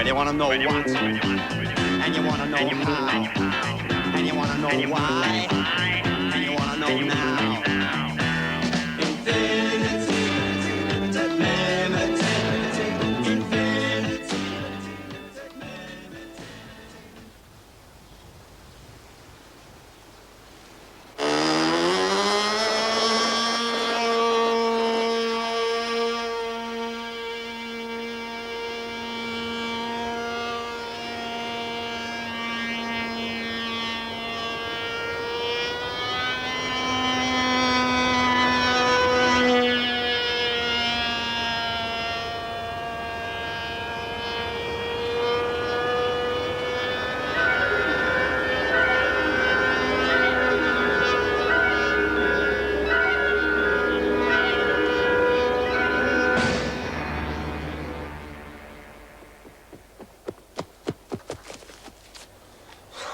you want to know what, and you want to know how, and you want to know why, and you want to know now.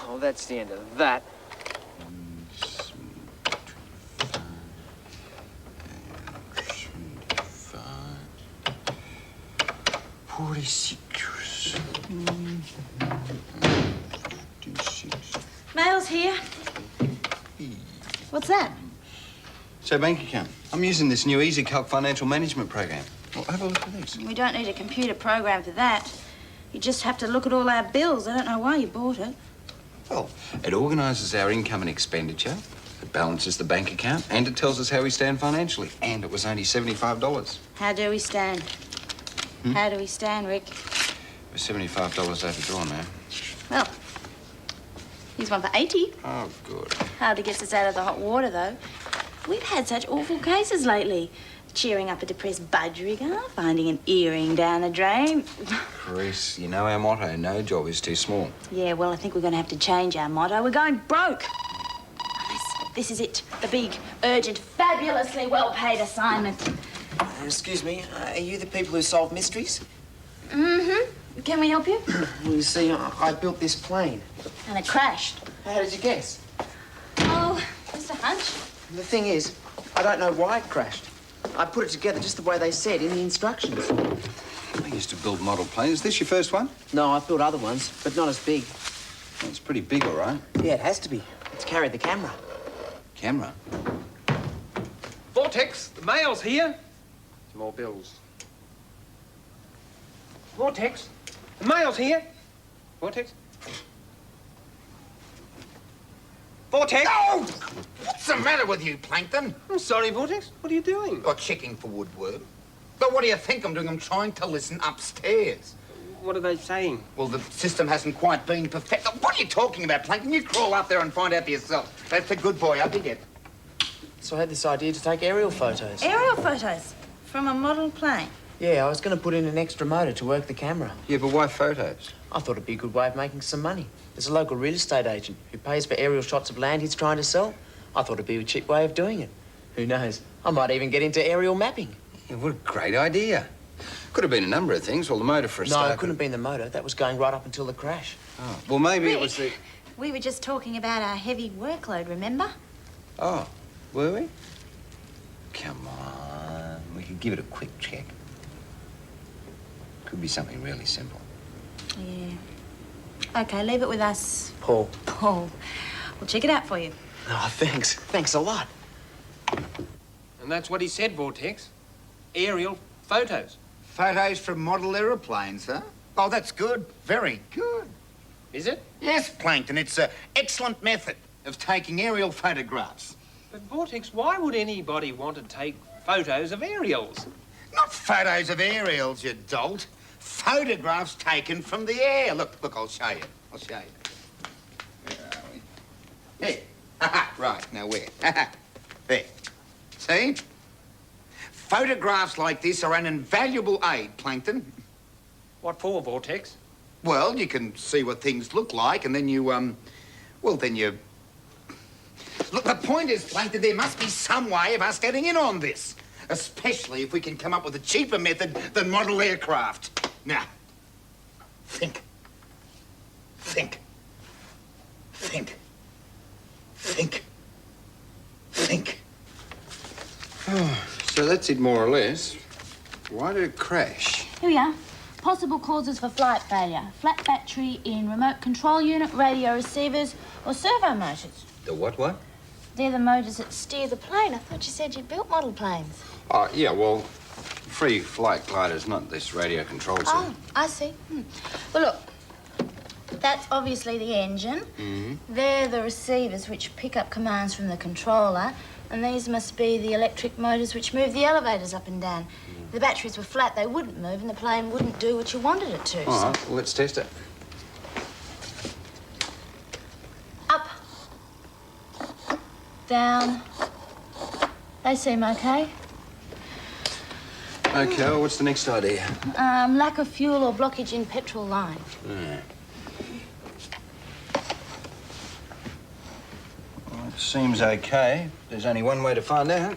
Well, that's the end of that. 46. Mail's here. What's that? So, bank account. I'm using this new EasyCalc financial management program. Well, have a look at this. We don't need a computer program for that. You just have to look at all our bills. I don't know why you bought it. Well, it organises our income and expenditure, it balances the bank account, and it tells us how we stand financially. And it was only $75. How do we stand? How do we stand, Rick? We're $75 overdrawn now. Well, here's one for 80. Oh, good. Hardly gets us out of the hot water, though. We've had such awful cases lately. Cheering up a depressed budgerigar, finding an earring down the drain. Chris, you know our motto, no job is too small. Yeah, well, I think we're going to have to change our motto. We're going broke. This is it. The big, urgent, fabulously well-paid assignment. Excuse me, are you the people who solve mysteries? Mm-hmm. Can we help you? Well, you see, I built this plane. And it crashed. How did you guess? Oh, just a hunch. The thing is, I don't know why it crashed. I put it together just the way they said in the instructions. I used to build model planes. Is this your first one? No, I've built other ones, but not as big. Well, it's pretty big, all right. Yeah, it has to be. It's carried the camera. Camera? Vortex, the mail's here. Some more bills. Vortex, the mail's here. Vortex? Vortex! Oh! What's the matter with you, Plankton? I'm sorry, Vortex. What are you doing? You're checking for woodworm. But what do you think I'm doing? I'm trying to listen upstairs. What are they saying? Well, the system hasn't quite been perfected. What are you talking about, Plankton? You crawl up there and find out for yourself. That's a good boy. Up you get. So I had this idea to take aerial photos. Aerial photos from a model plane. Yeah, I was going to put in an extra motor to work the camera. Yeah, but why photos? I thought it'd be a good way of making some money. There's a local real estate agent who pays for aerial shots of land he's trying to sell. I thought it'd be a cheap way of doing it. Who knows? I might even get into aerial mapping. Yeah, what a great idea. Could have been a number of things. Well, the motor for a start. No, it couldn't have been the motor. That was going right up until the crash. Oh, well, maybe Rick, it was the... we were just talking about our heavy workload, remember? Oh, were we? Come on. We could give it a quick check. Could be something really simple. Yeah. OK, leave it with us. Paul. Paul. We'll check it out for you. Oh, thanks. Thanks a lot. And that's what he said, Vortex. Aerial photos. Photos from model aeroplanes, huh? Oh, that's good. Very good. Is it? Yes, Plankton. It's an excellent method of taking aerial photographs. But, Vortex, why would anybody want to take photos of aerials? Not photos of aerials, you dolt. Photographs taken from the air. Look, I'll show you. I'll show you. Where are we? Here. Right, now where? There. See? Photographs like this are an invaluable aid, Plankton. What for, Vortex? Well, you can see what things look like, and then you, well, then you... Look, the point is, Plankton, there must be some way of us getting in on this. Especially if we can come up with a cheaper method than model aircraft. Now, think. Think. Think. Think. Think. Oh, so that's it more or less. Why did it crash? Here we are. Possible causes for flight failure. Flat battery in remote control unit, radio receivers, or servo motors. The what? They're the motors that steer the plane. I thought you said you built model planes. Oh, yeah, well, free flight gliders, not this radio control system. Oh, I see. Well, look. That's obviously the engine. They're the receivers which pick up commands from the controller. And these must be the electric motors which move the elevators up and down. If the batteries were flat, they wouldn't move and the plane wouldn't do what you wanted it to. All right, well, let's test it. Up. Down. They seem okay. Okay, well, what's the next idea? Lack of fuel or blockage in petrol line. Yeah. Well, it seems okay. There's only one way to find out.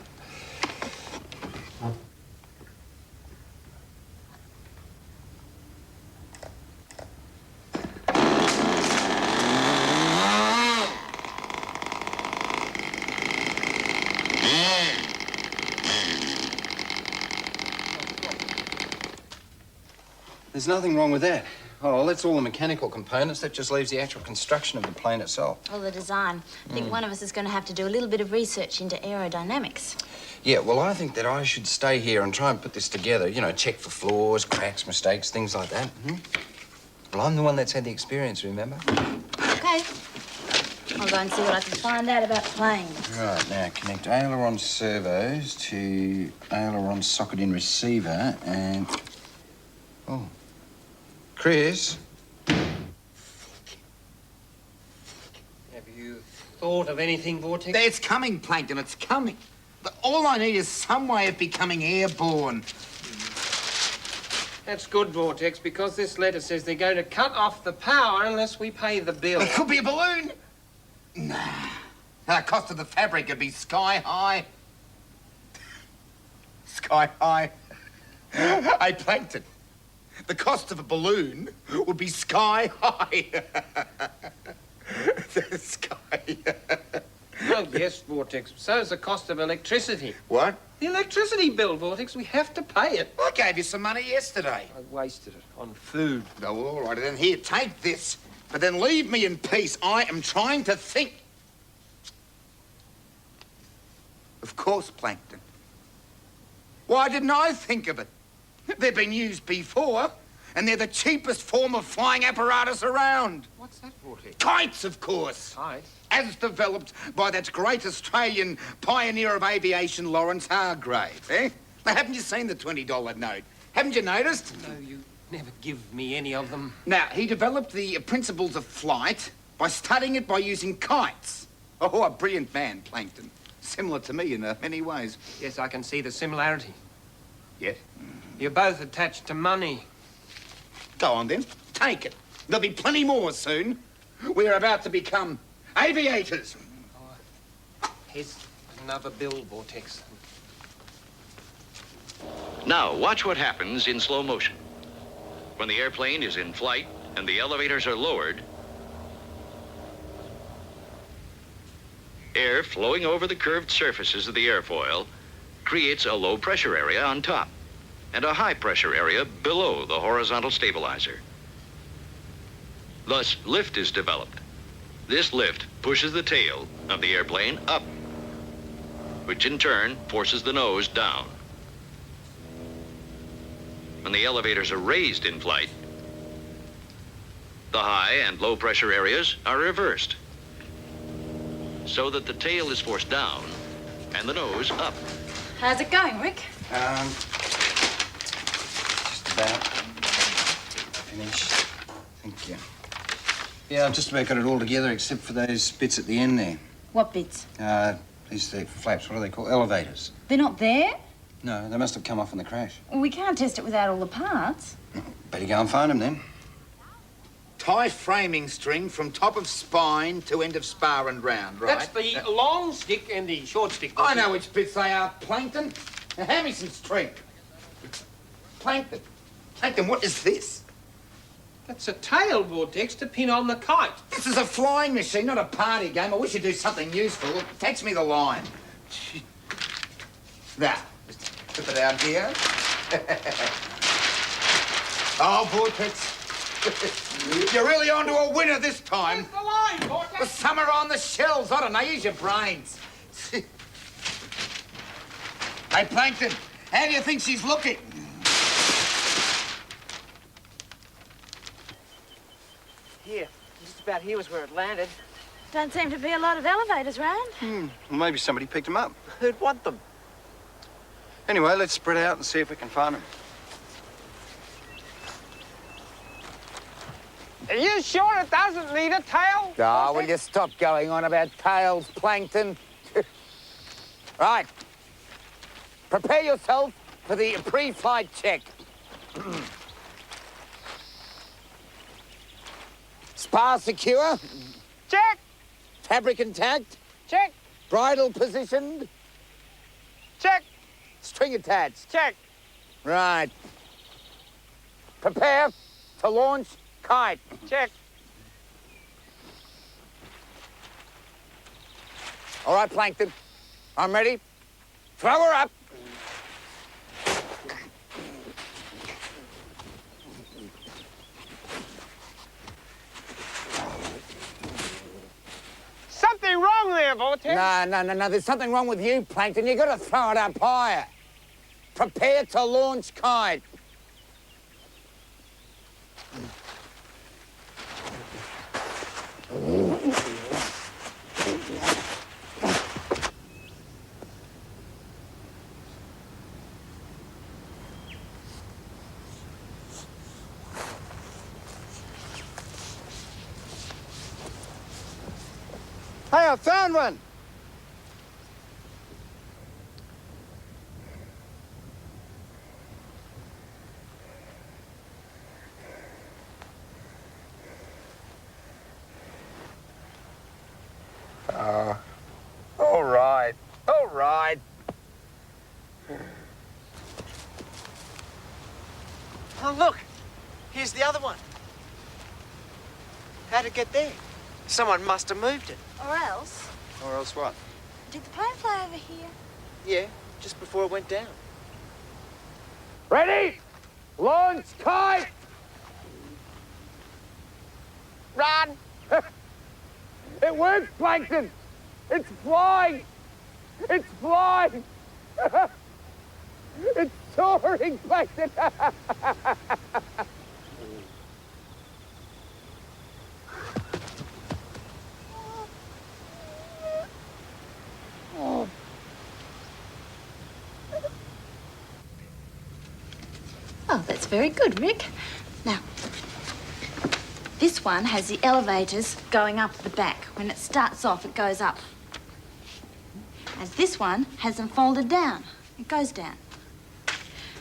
There's nothing wrong with that. Oh, well, that's all the mechanical components. That just leaves the actual construction of the plane itself. Well, the design. I think one of us is going to have to do a little bit of research into aerodynamics. Yeah, well, I think that I should stay here and try and put this together. You know, check for flaws, cracks, mistakes, things like that. Well, I'm the one that's had the experience, remember? Okay. I'll go and see what I can find out about planes. Right, now connect aileron servos to aileron socket in receiver and... Oh. Chris? Have you thought of anything, Vortex? It's coming, Plankton, it's coming. But all I need is some way of becoming airborne. That's good, Vortex, because this letter says they're going to cut off the power unless we pay the bill. It could be a balloon. Nah. The cost of the fabric would be sky high. Sky high. Hey, Plankton. The cost of a balloon would be sky high. The sky. Oh, yes, Vortex. So is the cost of electricity. What? The electricity bill, Vortex. We have to pay it. I gave you some money yesterday. I wasted it on food. Oh, all right, then here, take this. But then leave me in peace. I am trying to think. Of course, Plankton. Why didn't I think of it? They've been used before, and they're the cheapest form of flying apparatus around. What's that, Vortex? Kites, of course. Kites? As developed by that great Australian pioneer of aviation, Lawrence Hargrave, eh? Now, haven't you seen the $20 note? Haven't you noticed? No, you never give me any of them. Now, he developed the principles of flight by studying it by using kites. Oh, a brilliant man, Plankton. Similar to me in many ways. Yes, I can see the similarity. Yes? You're both attached to money. Go on, then. Take it. There'll be plenty more soon. We're about to become aviators. Here's another bill, Vortex. Now, watch what happens in slow motion. When the airplane is in flight and the elevators are lowered, air flowing over the curved surfaces of the airfoil creates a low pressure area on top and a high pressure area below the horizontal stabilizer. Thus, lift is developed. This lift pushes the tail of the airplane up, which in turn forces the nose down. When the elevators are raised in flight, the high and low pressure areas are reversed, so that the tail is forced down and the nose up. How's it going, Rick? Just about finished. Thank you. Yeah, I've just about got it all together except for those bits at the end there. What bits? These flaps, what are they called? Elevators. They're not there? No, they must have come off in the crash. We can't test it without all the parts. Better go and find them then. Tie framing string from top of spine to end of spar and round, right? That's the long stick and the short stick. I know which bits they are, Plankton. Now, hand me some string. Plankton. Plankton, what is this? That's a tail, Vortex, to pin on the kite. This is a flying machine, not a party game. I wish you'd do something useful. Text me the line. Now, just put it out here. Oh, Vortex. You're really onto a winner this time. Where's the line, Vortex? The summer on the shelves. I don't know, use your brains. Hey, Plankton, how do you think she's looking? Here. Just about here was where it landed. Don't seem to be a lot of elevators round. Well, maybe somebody picked them up. Who'd want them? Anyway, let's spread out and see if we can find them. Are you sure it doesn't need a tail? Oh, will you stop going on about tails, Plankton? Right. Prepare yourself for the pre-flight check. Spar secure. Check, Fabric intact. check, Bridle positioned. check, String attached. check. Right. Prepare to launch Kite. Check. All right, Plankton. I'm ready. Throw her up. Something wrong there, Vortex. No. There's something wrong with you, Plankton. You've got to throw it up higher. Prepare to launch Kite. Hey, I found one. All right. Oh, look. Here's the other one. How'd it get there? Someone must have moved it. Or else, Or else what? did the plane fly over here? Yeah, just before it went down. Ready? Launch Kite. Run. It works, Plankton. It's flying. It's flying. It's soaring, Plankton. Oh, that's very good, Rick. Now, this one has the elevators going up the back. When it starts off, it goes up. As this one has them folded down. It goes down.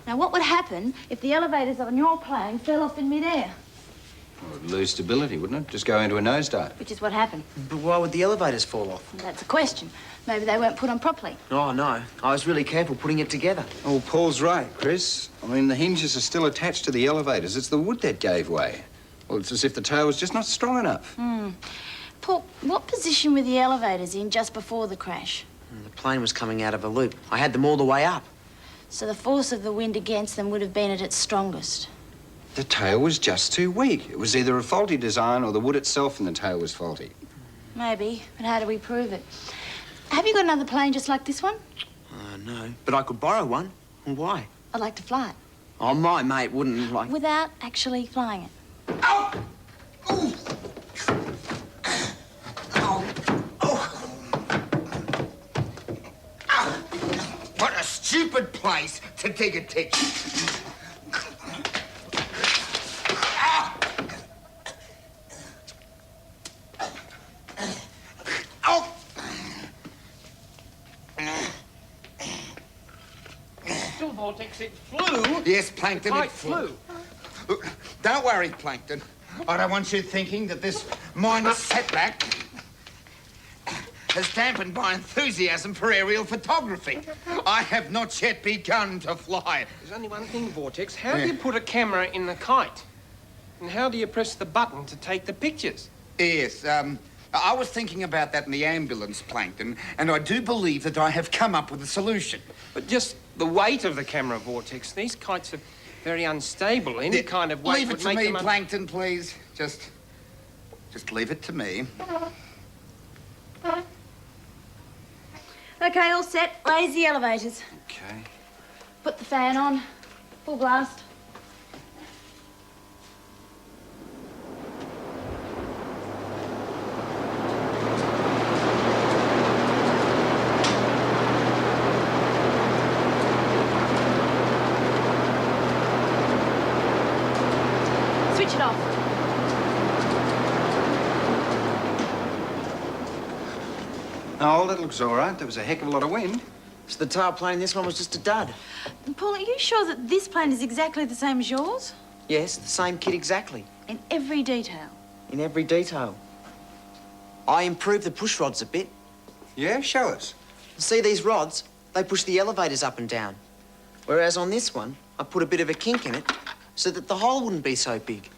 Now, what would happen if the elevators on your plane fell off in midair? Well, it'd lose stability, wouldn't it? Just go into a nosedive. Which is what happened. But why would the elevators fall off? That's a question. Maybe they weren't put on properly. Oh, no. I was really careful putting it together. Oh, Paul's right, Chris. I mean, the hinges are still attached to the elevators. It's the wood that gave way. Well, it's as if the tail was just not strong enough. Paul, what position were the elevators in just before the crash? The plane was coming out of a loop. I had them all the way up. So the force of the wind against them would have been at its strongest. The tail was just too weak. It was either a faulty design or the wood itself in the tail was faulty. Maybe, but how do we prove it? Have you got another plane just like this one? No. But I could borrow one. Why? I'd like to fly it. Oh, my mate wouldn't like... Without actually flying it. Ow! Ooh! Ow! Oh! Ow! What a stupid place to dig a ditch. Ow! Ow! Still, Vortex, it flew. Yes, Plankton, Kite it flew. flew. Look, don't worry, Plankton. I don't want you thinking that this minor setback has dampened my enthusiasm for aerial photography. I have not yet begun to fly. There's only one thing, Vortex. How do you put a camera in the kite? And how do you press the button to take the pictures? Yes, I was thinking about that in the ambulance, Plankton, and I do believe that I have come up with a solution. But just the weight of the camera, Vortex. These kites are very unstable. Any kind of weight Leave it would to make me, them Plankton, please. Just leave it to me. Okay, all set. Raise the elevators. Okay. Put the fan on. Full blast. Switch it off. Oh, that looks all right. There was a heck of a lot of wind. So the tail plane, this one was just a dud. Paul, are you sure that this plane is exactly the same as yours? Yes, the same kit exactly. In every detail? In every detail. I improved the push rods a bit. Yeah, show us. See these rods? They push the elevators up and down. Whereas on this one, I put a bit of a kink in it so that the hole wouldn't be so big.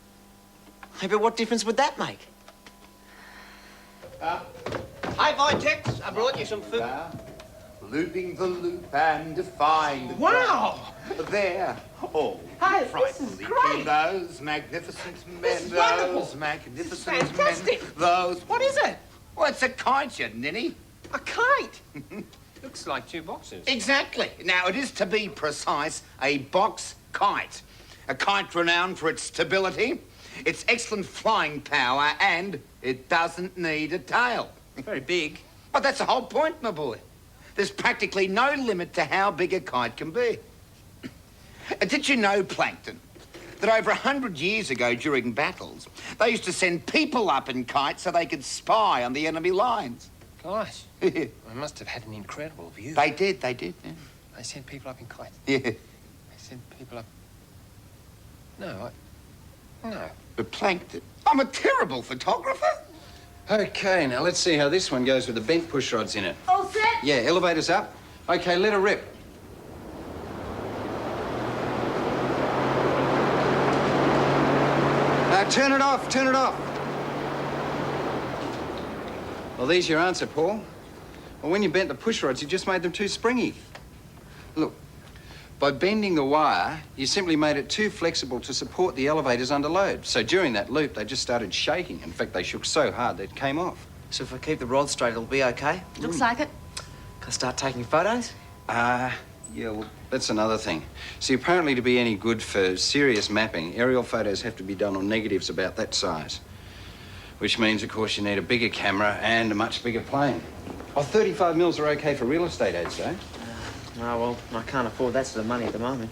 Hey, but what difference would that make? Hi, Vortex. I brought you some food. Looping the loop and defying the Wow! there. Oh, Hi, this frightfully is great. keen, those magnificent men, This is wonderful. those magnificent This is fantastic. men, those. What is it? Well, it's a kite, you ninny. A kite. Looks like two boxes. Exactly. Now, it is, to be precise, a box kite. A kite renowned for its stability, its excellent flying power, and it doesn't need a tail. Very big. But that's the whole point, my boy. There's practically no limit to how big a kite can be. Did you know, Plankton, that over 100 years ago during battles, they used to send people up in kites so they could spy on the enemy lines? Gosh. They I must have had an incredible view. did, yeah. They sent people up in kites. Yeah. They sent people up... No, No. But Plankton, I'm a terrible photographer. Okay, now let's see how this one goes with the bent push rods in it. All set? Yeah, elevators up. Okay, let her rip. Turn it off, turn it off. Well, there's your answer, Paul. Well, when you bent the push rods, you just made them too springy. Look, by bending the wire, you simply made it too flexible to support the elevators under load. So during that loop, they just started shaking. In fact, they shook so hard that it came off. So if I keep the rod straight, it'll be okay? Looks like it. Can I start taking photos? Yeah, well, that's another thing. See, apparently to be any good for serious mapping, aerial photos have to be done on negatives about that size. Which means, of course, you need a bigger camera and a much bigger plane. Oh, 35 mils are okay for real estate ads, though. Oh, well, I can't afford that sort of money at the moment.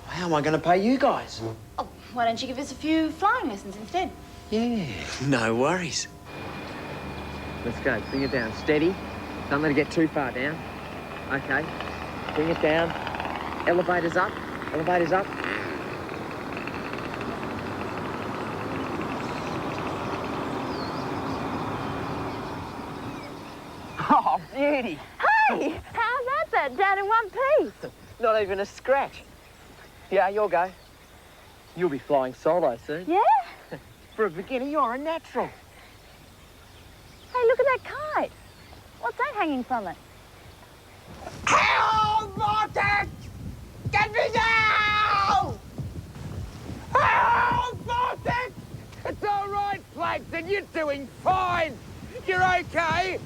How am I going to pay you guys? Oh, why don't you give us a few flying lessons instead? Yeah. No worries. Let's go. Bring it down. Steady. Don't let it get too far down. Okay. Bring it down. Elevators up. Elevators up. Oh, beauty. Hey, how's that down in one piece? Not even a scratch. Yeah, you'll go. You'll be flying solo soon. Yeah? For a beginner, you're a natural. Hey, look at that kite. What's that hanging from it? Help, Vortex! Get me down! Help, Vortex! It's all right, Plankton. You're doing fine. You're okay.